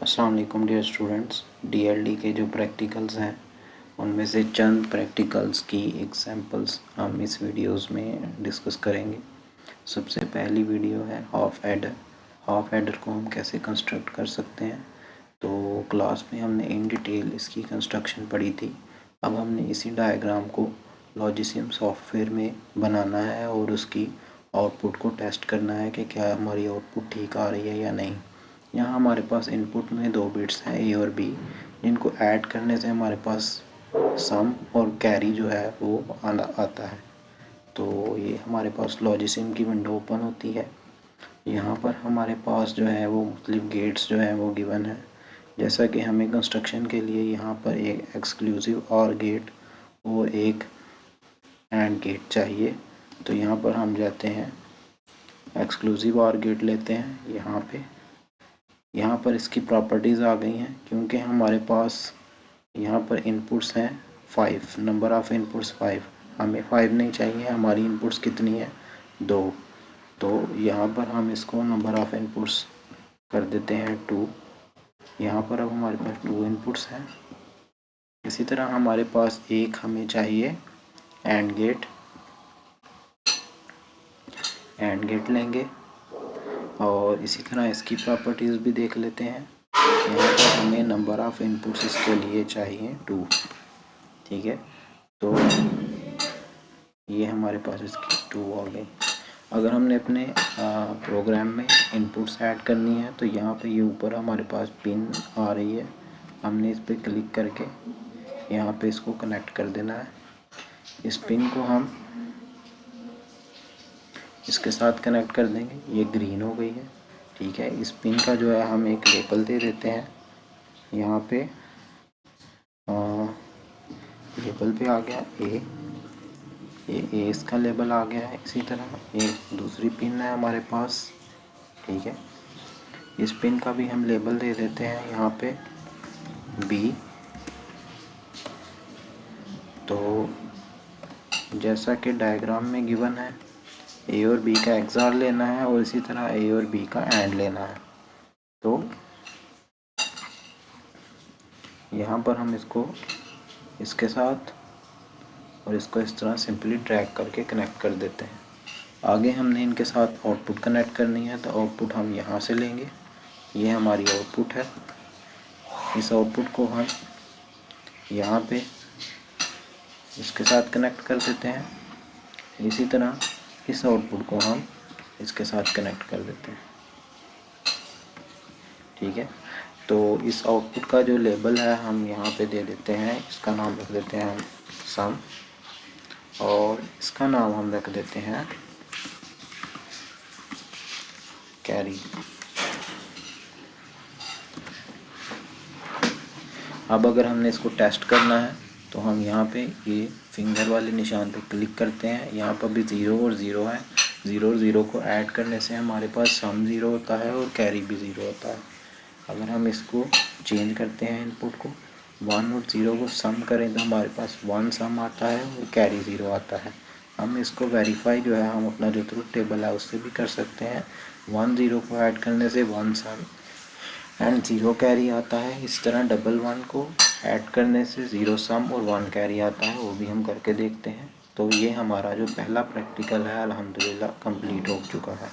अस्सलाम वालेकुम dear students. DLD के जो प्रैक्टिकल्स हैं उनमें से चंद प्रैक्टिकल्स की एग्जांपल्स हम इस वीडियोस में डिस्कस करेंगे। सबसे पहली वीडियो है हाफ एडर। हाफ एडर को हम कैसे कंस्ट्रक्ट कर सकते हैं, तो क्लास में हमने इन डिटेल इसकी कंस्ट्रक्शन पढ़ी थी। अब हमने इसी डायग्राम को लॉजिसियम सॉफ्टवेयर में बनाना है और उसकी आउटपुट को टेस्ट करना है कि क्या हमारी आउटपुट ठीक आ रही है या नहीं। यहाँ हमारे पास इनपुट में दो बिट्स हैं ए और बी, जिनको ऐड करने से हमारे पास सम और कैरी जो है वो आता है। तो ये हमारे पास लॉजिसिम की विंडो ओपन होती है। यहाँ पर हमारे पास जो है वो मुख्तलिफ गेट्स जो हैं वो गिवन है। जैसा कि हमें कंस्ट्रक्शन के लिए यहाँ पर एक एक्सक्लूसिव और गेट और एक एंड गेट चाहिए। तो यहाँ पर हम जाते हैं एक्सक्लूसिव और गेट लेते हैं। यहाँ पर इसकी प्रॉपर्टीज़ आ गई हैं, क्योंकि हमारे पास यहाँ पर इनपुट्स हैं 5, नंबर ऑफ़ इनपुट्स 5। हमें 5 नहीं चाहिए, हमारी इनपुट्स कितनी है 2। तो यहाँ पर हम इसको नंबर ऑफ़ इनपुट्स कर देते हैं 2। यहाँ पर अब हमारे पास 2 इनपुट्स हैं। इसी तरह हमारे पास एक हमें चाहिए एंड गेट लेंगे और इसी तरह इसकी प्रॉपर्टीज़ भी देख लेते हैं। यहाँ पर हमें नंबर ऑफ़ इनपुट्स इसके लिए चाहिए 2, ठीक है। तो ये हमारे पास इसकी 2 आ गई। अगर हमने अपने प्रोग्राम में इनपुट्स ऐड करनी है तो यहाँ पे ये ऊपर हमारे पास पिन आ रही है, हमने इस पर क्लिक करके यहाँ पे इसको कनेक्ट कर देना है। इस पिन को हम इसके साथ कनेक्ट कर देंगे, ये ग्रीन हो गई है, ठीक है। इस पिन का जो है हम एक लेबल दे देते हैं। यहाँ पे लेबल पे आ गया ए इसका लेबल आ गया है। इसी तरह एक दूसरी पिन है हमारे पास, ठीक है। इस पिन का भी हम लेबल दे देते हैं यहाँ पे बी। तो जैसा कि डायग्राम में गिवन है, ए और बी का एक्सआर लेना है और इसी तरह ए और बी का एंड लेना है। तो यहाँ पर हम इसको इसके साथ और इसको इस तरह सिंपली ड्रैग करके कनेक्ट कर देते हैं। आगे हमने इनके साथ आउटपुट कनेक्ट करनी है, तो आउटपुट हम यहाँ से लेंगे। ये हमारी आउटपुट है। इस आउटपुट को हम यहाँ पे इसके साथ कनेक्ट कर देते हैं। इसी तरह इस आउटपुट को हम इसके साथ कनेक्ट कर देते हैं, ठीक है। तो इस आउटपुट का जो लेबल है हम यहाँ पे दे देते हैं, इसका नाम रख देते हैं हम सम और इसका नाम हम रख देते हैं कैरी। अब अगर हमने इसको टेस्ट करना है तो हम यहाँ पे ये फिंगर वाले निशान पे क्लिक करते हैं। यहाँ पर भी 0 और 0 है। 0 और 0 को ऐड करने से हमारे पास सम 0 होता है और कैरी भी 0 होता है। अगर हम इसको चेंज करते हैं इनपुट को 1 और 0 को सम करें तो हमारे पास 1 सम आता है और कैरी 0 आता है। हम इसको वेरीफाई जो है हम अपना जो ट्रुथ टेबल है उससे भी कर सकते हैं। 1 0 को ऐड करने से 1 सम एंड 0 कैरी आता है। इस तरह डबल 1 को ऐड करने से 0 सम और 1 कैरी आता है, वो भी हम करके देखते हैं। तो ये हमारा जो पहला प्रैक्टिकल है अल्हम्दुलिल्लाह कंप्लीट हो चुका है।